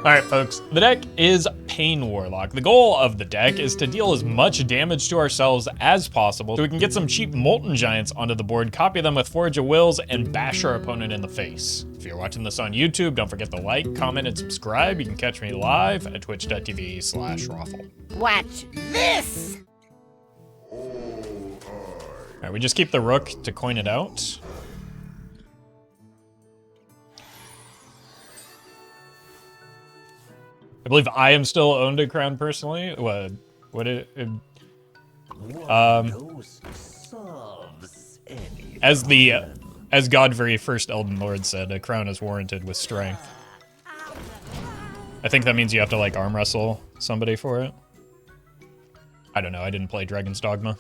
Alright folks, the deck is Pain Warlock. The goal of the deck is to deal as much damage to ourselves as possible so we can get some cheap Molten Giants onto the board, copy them with Forge of Wills, and bash our opponent in the face. If you're watching this on YouTube, don't forget to like, comment, and subscribe. You can catch me live at twitch.tv/Roffle. Watch this! Alright, we just keep the rook to coin it out. I believe I am still owned a crown personally. As Godfrey First Elden Lord said, a crown is warranted with strength. I think that means you have to like arm wrestle somebody for it. I don't know, I didn't play Dragon's Dogma.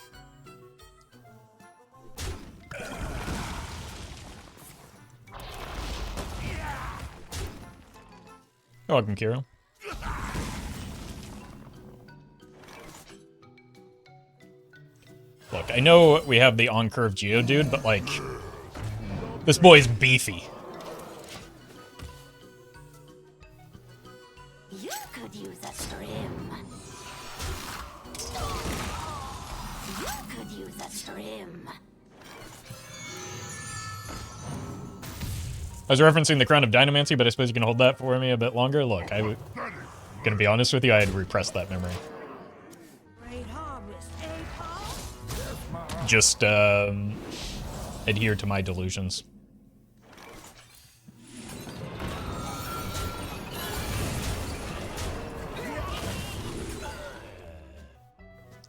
You're welcome, Kiro. Look, I know we have the on-curve Geodude, but like, this boy's beefy. You could use a strim. You could use a strim. I was referencing the Crown of Dynamancy, but I suppose you can hold that for me a bit longer. Look, I'm gonna be honest with you, I had repressed that memory. Just adhere to my delusions.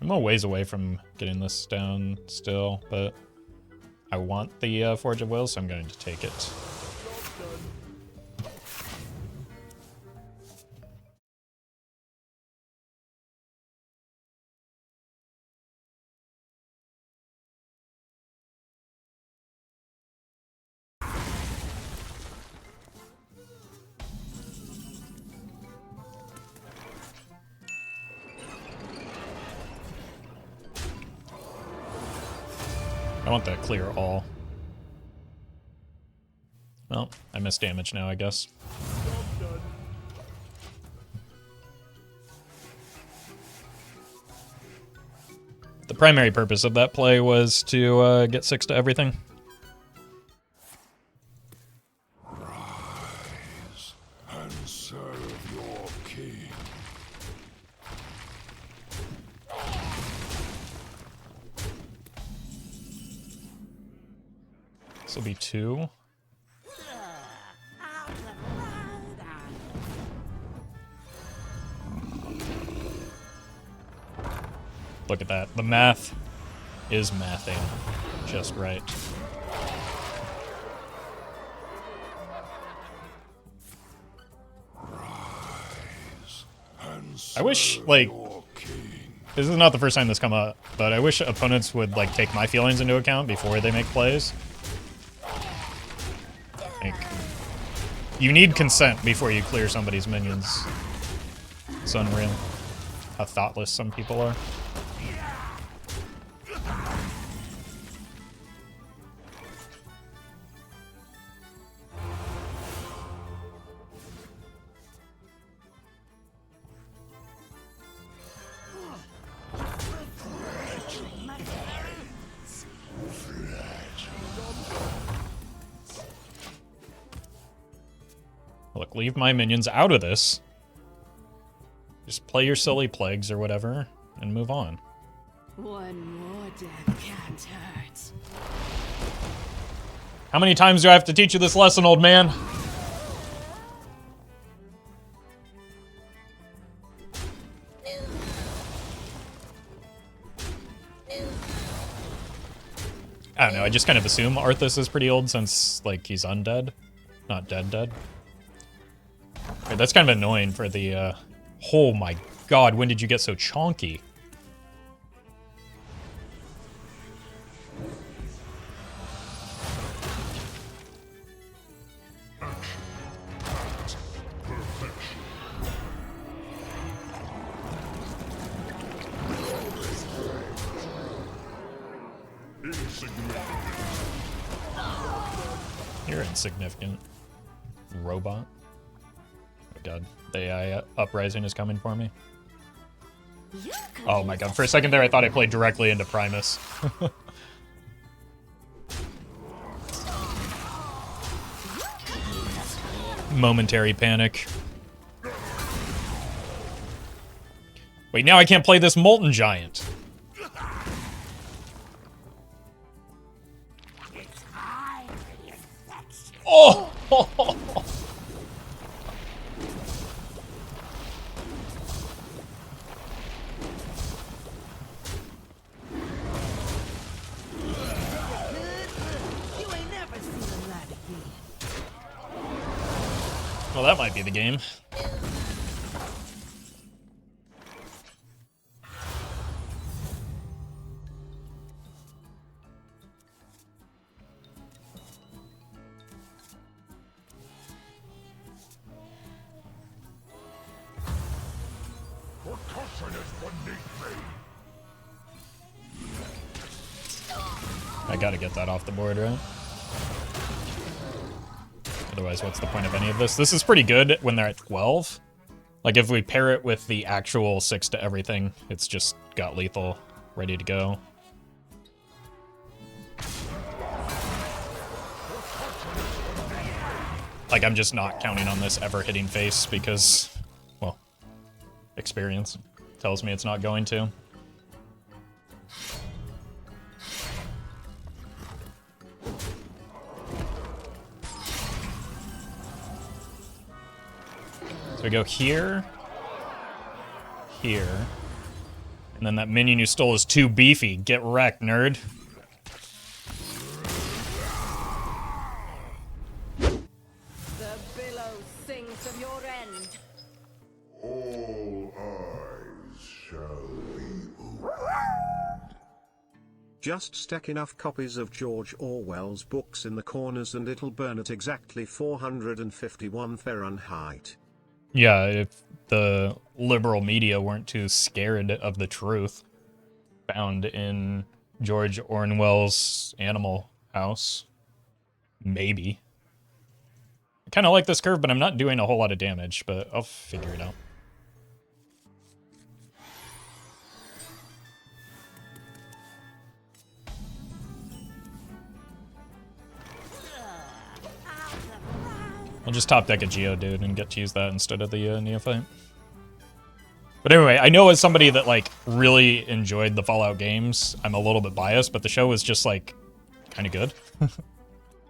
I'm a ways away from getting this down still, but I want the Forge of Wills, so I'm going to take it. I want that clear all. Well, I missed damage now, I guess. The primary purpose of that play was to get 6 to everything. Rise and serve your king. This will be 2. Look at that. The math is mathing just right. I wish, like, this is not the first time this come up, but I wish opponents would, like, take my feelings into account before they make plays. Like, you need consent before you clear somebody's minions. It's unreal how thoughtless some people are. Look, leave my minions out of this. Just play your silly plagues or whatever, and move on. One more death can't hurt. How many times do I have to teach you this lesson, old man? I don't know, I just kind of assume Arthas is pretty old since, like, he's undead. Not dead. Okay, that's kind of annoying for the, oh my god, when did you get so chonky? You're insignificant. Robot. god. The AI uprising is coming for me. You could Oh my use god. For a second there, I thought I played directly into Primus. Momentary panic. Wait, now I can't play this Molten Giant. Oh! You ain't never seen a light again. Well, that might be the game. Percussion is beneath me. I gotta get that off the board, right? Otherwise, what's the point of any of this? This is pretty good when they're at 12. Like, if we pair it with the actual 6 to everything, it's just got lethal ready to go. Like, I'm just not counting on this ever hitting face because, well, experience tells me it's not going to. So we go here, here, and then that minion you stole is too beefy. Get wrecked, nerd. The billow sings of your end. All eyes shall be open. Just stack enough copies of George Orwell's books in the corners and it'll burn at exactly 451 Fahrenheit. Yeah, if the liberal media weren't too scared of the truth found in George Orwell's Animal House. Maybe. I kind of like this curve, but I'm not doing a whole lot of damage, but I'll figure it out. I'll just top deck a Geodude and get to use that instead of the Neophyte. But anyway, I know as somebody that, like, really enjoyed the Fallout games, I'm a little bit biased, but the show was just, like, kind of good.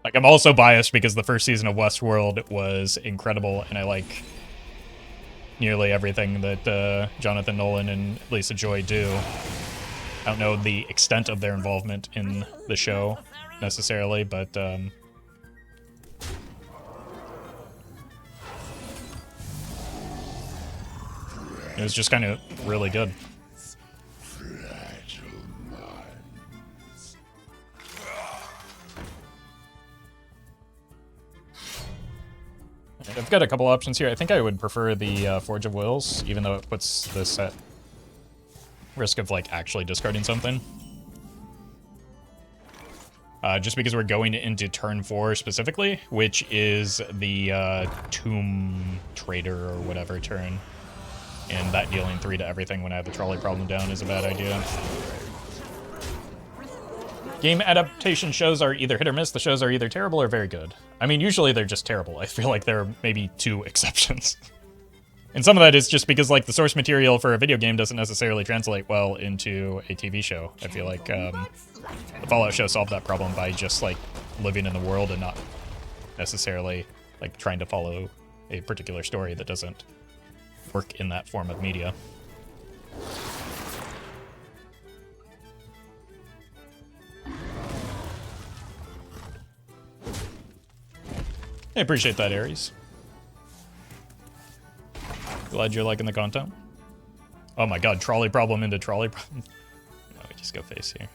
Like, I'm also biased because the first season of Westworld was incredible, and I like nearly everything that Jonathan Nolan and Lisa Joy do. I don't know the extent of their involvement in the show, necessarily, but, it was just kind of really good. I've got a couple options here. I think I would prefer the Forge of Wills, even though it puts this at risk of, like, actually discarding something. Just because we're going into turn 4 specifically, which is the Tomb Trader or whatever turn. And that dealing 3 to everything when I have the trolley problem down is a bad idea. Game adaptation shows are either hit or miss. The shows are either terrible or very good. I mean, usually they're just terrible. I feel like there are maybe 2 exceptions. And some of that is just because, like, the source material for a video game doesn't necessarily translate well into a TV show. I feel like the Fallout show solved that problem by just, like, living in the world and not necessarily, like, trying to follow a particular story that doesn't work in that form of media. I appreciate that, Ares. Glad you're liking the content. Oh my god, trolley problem into trolley problem. No, we just go face here.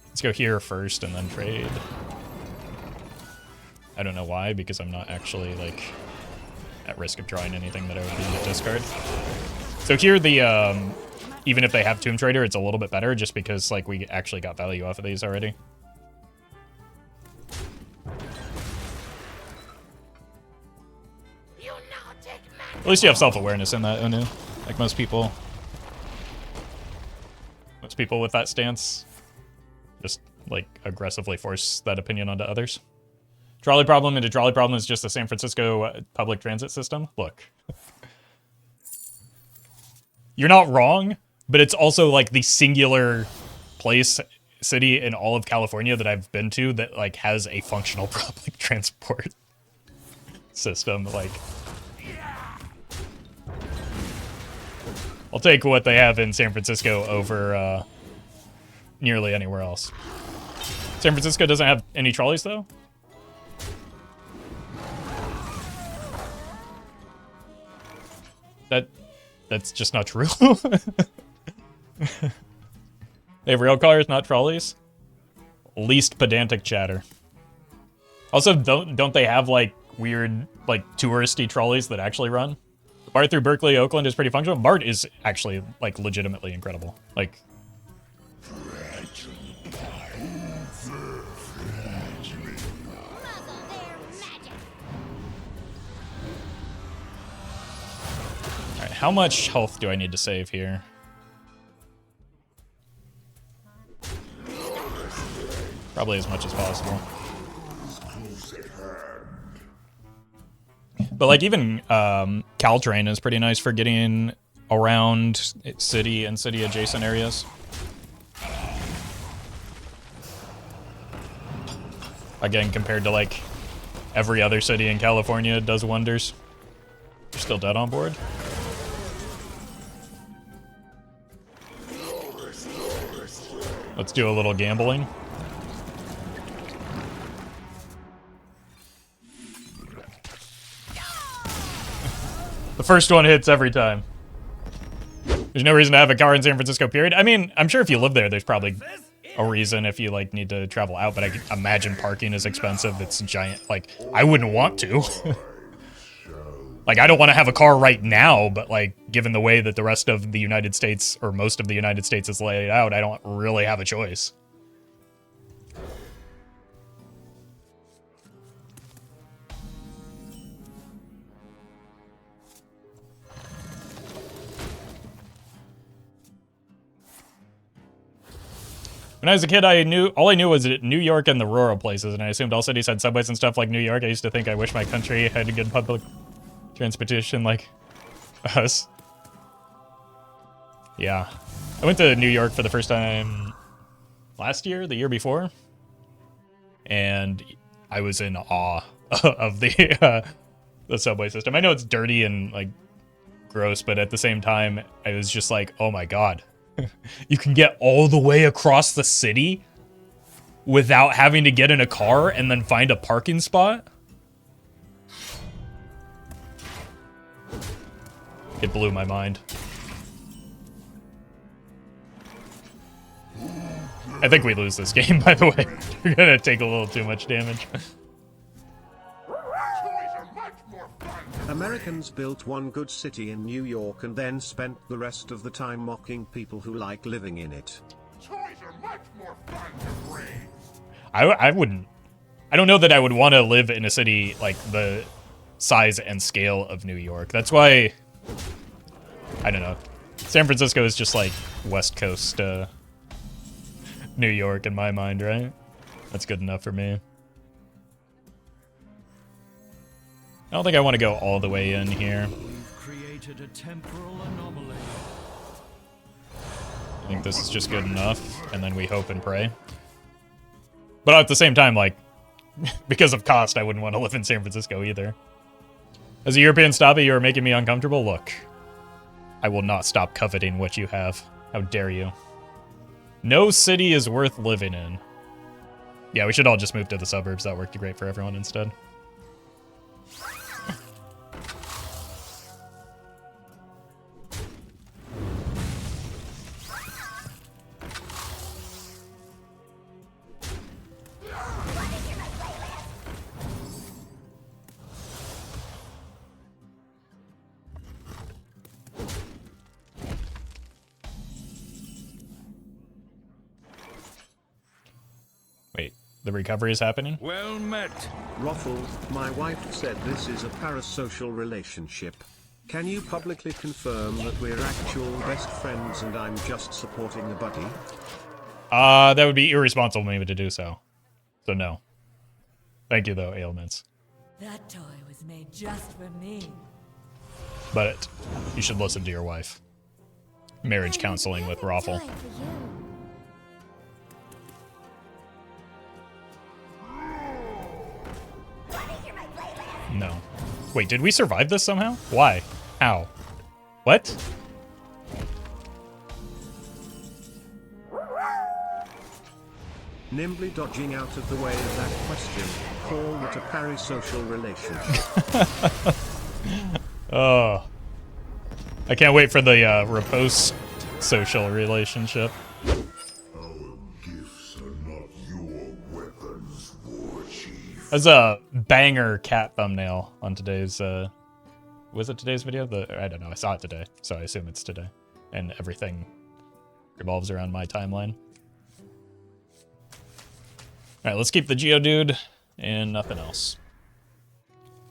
Let's go here first and then trade. I don't know why, because I'm not actually, like, at risk of drawing anything that I would need to discard. So here, the even if they have Tomb Trader, it's a little bit better, just because, like, we actually got value off of these already. Lunatic At least you have self-awareness in that, Onu. Like most people. Most people with that stance just, like, aggressively force that opinion onto others. Trolley problem into trolley problem is just the San Francisco public transit system. Look. You're not wrong, but it's also, like, the singular city in all of California that I've been to that, like, has a functional public transport system. Like, I'll take what they have in San Francisco over nearly anywhere else. San Francisco doesn't have any trolleys, though? That's just not true. They have rail cars, not trolleys. Least pedantic chatter. Also, don't they have, like, weird, like, touristy trolleys that actually run? BART through Berkeley, Oakland is pretty functional. BART is actually, like, legitimately incredible. Like, alright, how much health do I need to save here? Probably as much as possible. But, like, even Caltrain is pretty nice for getting around city and city adjacent areas. Again, compared to, like, every other city in California, it does wonders. You're still dead on board? Let's do a little gambling. The first one hits every time. There's no reason to have a car in San Francisco, period. I mean, I'm sure if you live there, there's probably a reason if you, like, need to travel out, but I can imagine parking is expensive. It's giant. Like, I wouldn't want to. Like, I don't want to have a car right now, but, like, given the way that the rest of the United States, or most of the United States is laid out, I don't really have a choice. When I was a kid, all I knew was New York and the rural places, and I assumed all cities had subways and stuff like New York. I used to think I wish my country had good public transportation like us. Yeah. I went to New York for the first time last year, the year before, and I was in awe of the subway system. I know it's dirty and, like, gross, but at the same time, I was just like, oh my god. You can get all the way across the city without having to get in a car and then find a parking spot? It blew my mind. I think we lose this game, by the way. We're gonna take a little too much damage. Americans built one good city in New York and then spent the rest of the time mocking people who like living in it. I wouldn't. I don't know that I would want to live in a city like the size and scale of New York. That's why, I don't know. San Francisco is just like West Coast New York in my mind, right? That's good enough for me. I don't think I want to go all the way in here. We've created a temporal anomaly. I think this is just good enough, and then we hope and pray. But at the same time, like, because of cost, I wouldn't want to live in San Francisco either. As a European stoppie, you are making me uncomfortable. Look, I will not stop coveting what you have. How dare you? No city is worth living in. Yeah, we should all just move to the suburbs. That worked great for everyone instead. Wait, the recovery is happening? Well met. Roffle, my wife said this is a parasocial relationship. Can you publicly confirm that we're actual best friends and I'm just supporting a buddy? That would be irresponsible of me to do so. So no. Thank you though, ailments. That toy was made just for me. But you should listen to your wife. Marriage counseling with Roffle. No. Wait, did we survive this somehow? Why? How? What? Nimbly dodging out of the way of that question. Call it a parasocial relationship. Oh. I can't wait for the repose social relationship. Our gifts are not your weapons, War Chief. That's a banger cat thumbnail on today's, was it today's video? I don't know, I saw it today, so I assume it's today. And everything revolves around my timeline. Alright, let's keep the Geodude and nothing else.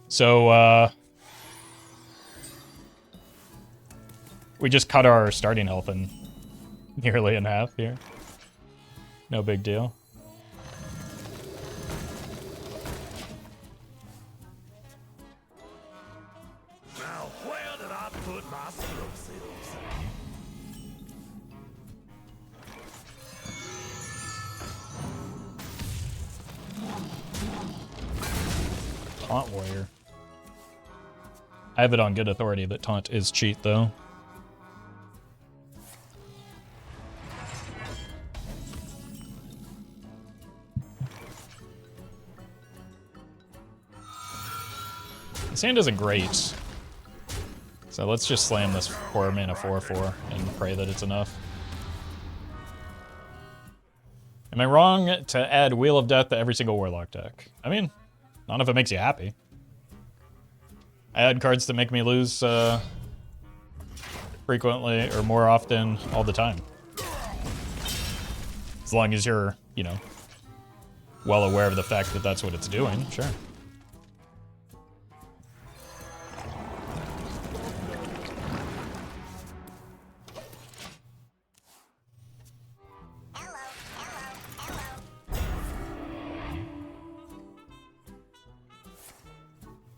So, we just cut our starting health in nearly in half here. No big deal. Now where did I put my explosives? Taunt Warrior. I have it on good authority that taunt is cheat, though. This hand isn't great. So let's just slam this 4 mana 4/4 and pray that it's enough. Am I wrong to add Wheel of Death to every single Warlock deck? I mean, not if it makes you happy. I add cards that make me lose frequently or more often all the time. As long as you're, you know, well aware of the fact that that's what it's doing, sure.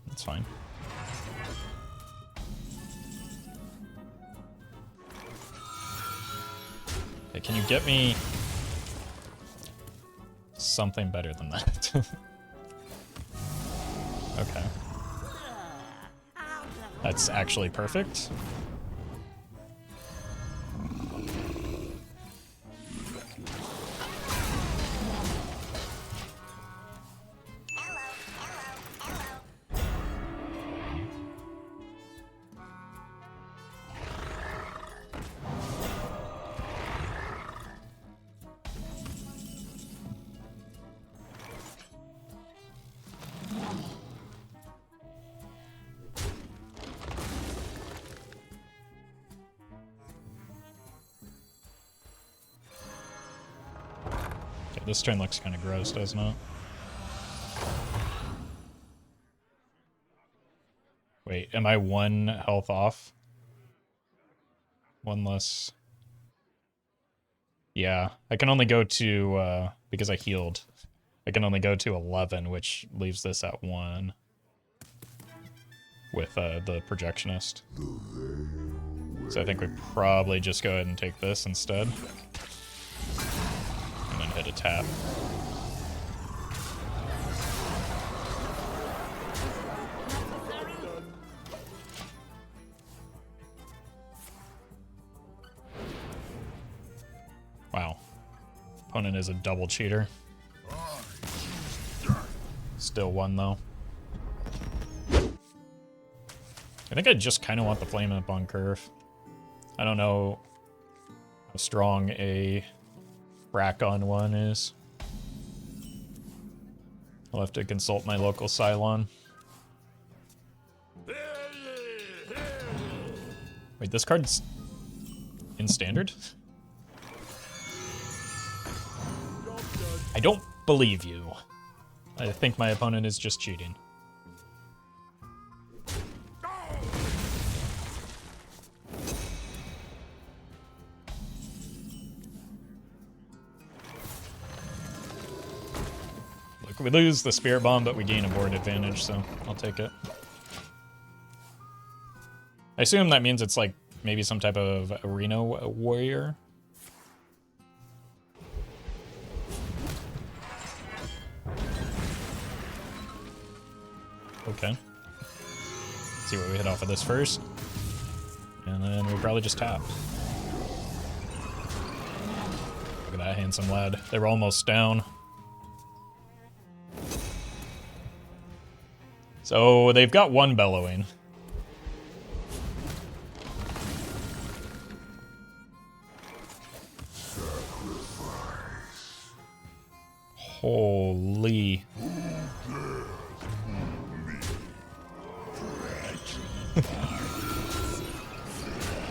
That's fine. Okay, can you get me something better than that? Okay. That's actually perfect. Okay, this turn looks kind of gross, doesn't it? Wait, am I 1 health off? 1 less. Yeah, I can only go to, because I healed, I can only go to 11, which leaves this at 1 with the Projectionist. So I think we probably just go ahead and take this instead. And then hit a tap. Wow. Opponent is a double cheater. Still won, though. I think I just kind of want the Flame Up on curve. I don't know how strong a rack on one is. I'll have to consult my local Cylon. Wait, this card's in standard? I don't believe you. I think my opponent is just cheating. We lose the Spirit Bomb, but we gain a board advantage, so I'll take it. I assume that means it's like maybe some type of arena warrior. Okay. Let's see what we hit off of this first. And then we'll probably just tap. Look at that handsome lad. They were almost down. So they've got one bellowing. Holy.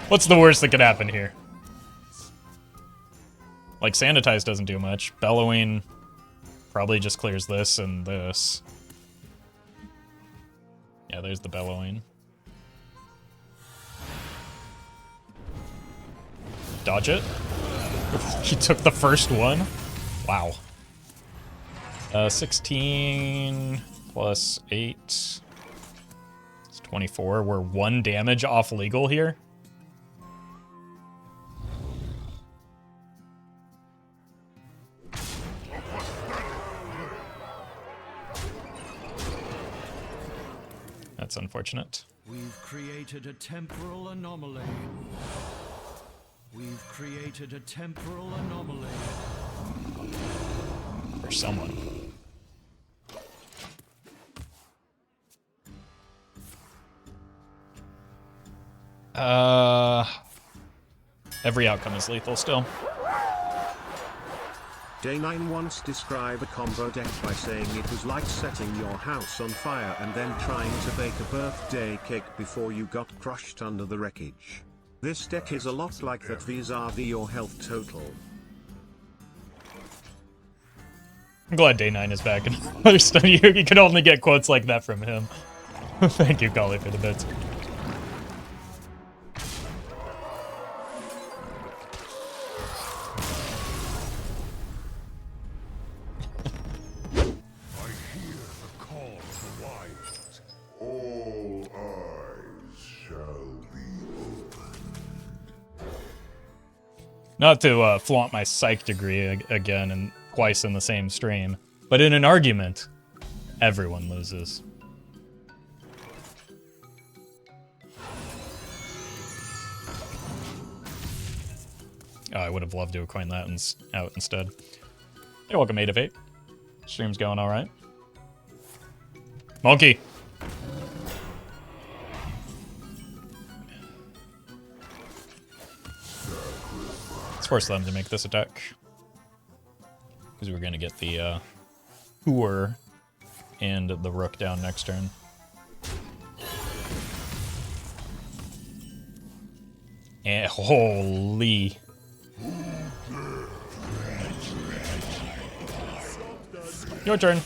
What's the worst that could happen here? Like, Sanitize doesn't do much. Bellowing probably just clears this and this. Yeah, there's the Bellowing. Dodge it. He took the first one. Wow. 16 plus 8. It's 24. We're 1 damage off legal here. That's unfortunate. We've created a temporal anomaly. We've created a temporal anomaly. For someone. Every outcome is lethal still. Day 9 once described a combo deck by saying it was like setting your house on fire and then trying to bake a birthday cake before you got crushed under the wreckage. This deck is a lot like that vis-a-vis your health total. I'm glad Day 9 is back in Hearthstone. You can only get quotes like that from him. Thank you, Golly, for the bits. All eyes shall be opened. Not to flaunt my psych degree again and twice in the same stream, but in an argument, everyone loses. Oh, I would have loved to have coined that out instead. Hey, welcome 8 of 8. Stream's going all right. Monkey. Let's force them to make this attack. Because we're going to get the Hooer and the Rook down next turn. And holy. Your turn.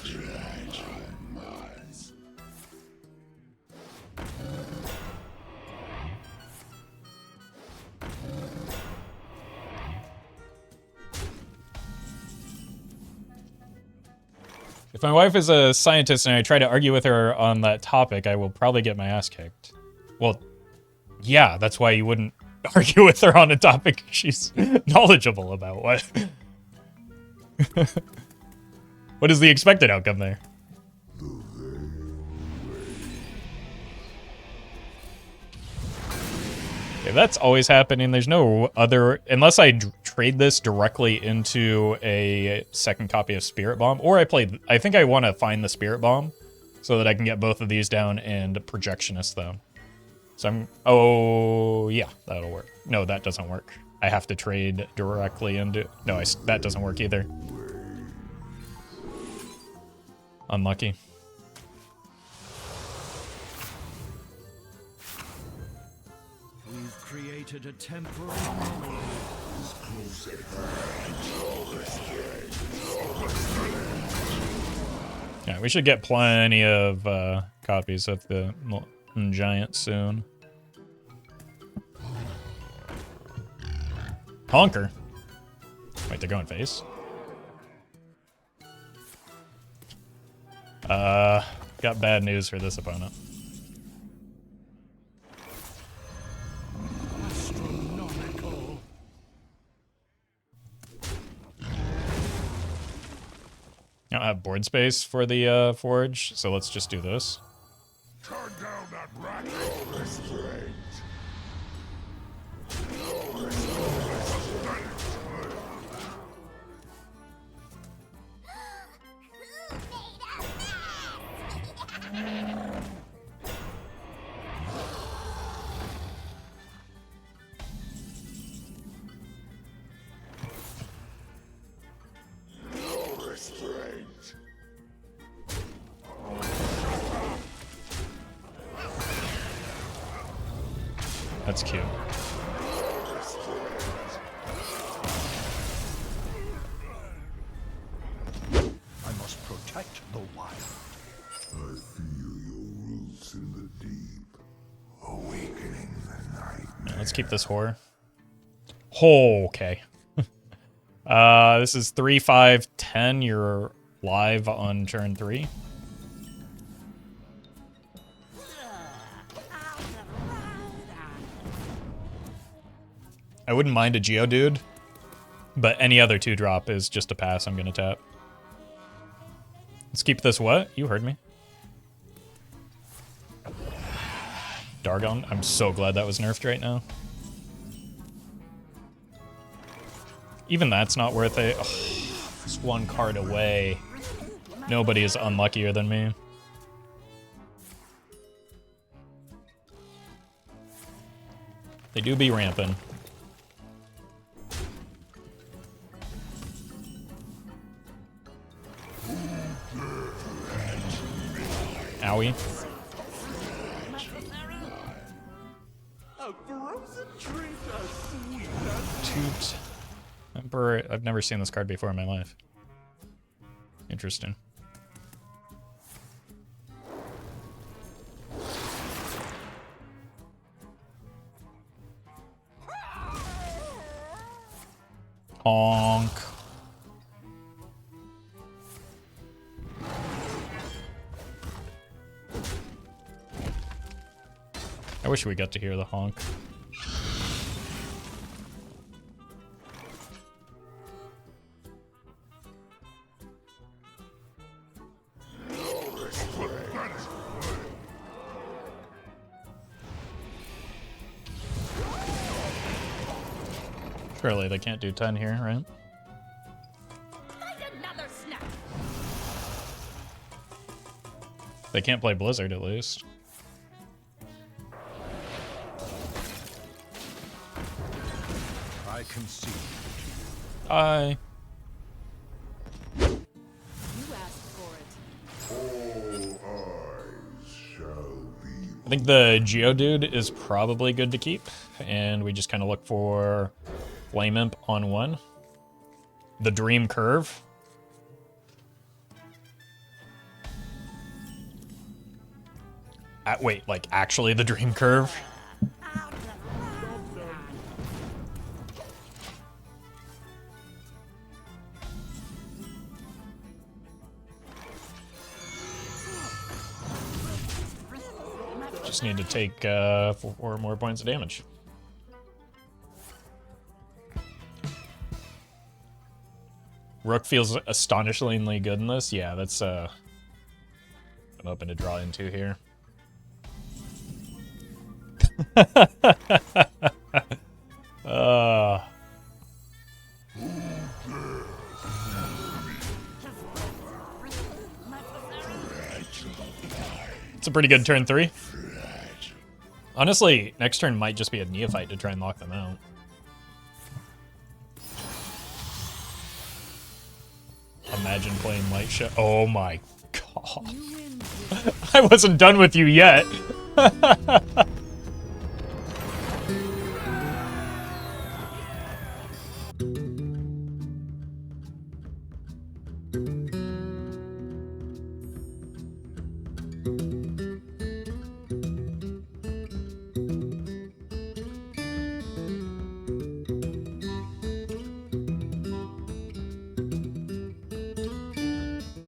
If my wife is a scientist and I try to argue with her on that topic, I will probably get my ass kicked. Well, yeah, that's why you wouldn't argue with her on a topic she's knowledgeable about. What? What is the expected outcome there? Okay, that's always happening. There's no other... Unless I trade this directly into a second copy of Spirit Bomb. Or I think I want to find the Spirit Bomb so that I can get both of these down and Projectionist them. So I'm... Oh, yeah, that'll work. No, that doesn't work. I have to trade directly into... No, that doesn't work either. Unlucky. We've created a temporal anomaly. Yeah, we should get plenty of copies of the Molten Giant soon. Honker. Wait, they're going face? Got bad news for this opponent. Astronomical. I don't have board space for the forge, so let's just do this. Turn down that racket. No restraint. No restraint. That's cute. I must protect the wild. I feel your roots in the deep, awakening the nightmare. Let's keep this whore. Oh, okay. This is 3, 5, 10. You're live on turn 3. I wouldn't mind a Geodude, but any other 2-drop is just a pass. I'm gonna tap. Let's keep this what? You heard me. Dargon. I'm so glad that was nerfed right now. Even that's not worth it. Oh, just one card away. Nobody is unluckier than me. They do be ramping. Owie. Toot. Emperor. I've never seen this card before in my life. Interesting. Honk. I wish we got to hear the honk. Surely they can't do 10 here, right? Another snap. They can't play Blizzard, at least. I concede. I You asked for it. All eyes shall be. I think the Geodude is probably good to keep, and we just kind of look for Flame Imp on 1. The Dream Curve. Wait, like actually the Dream Curve? Just need to take 4 more points of damage. Rook feels astonishingly good in this. Yeah, that's I'm open to draw into here. It's a pretty good turn 3. Honestly, next turn might just be a neophyte to try and lock them out. Imagine playing Light Show. Oh my god. I wasn't done with you yet.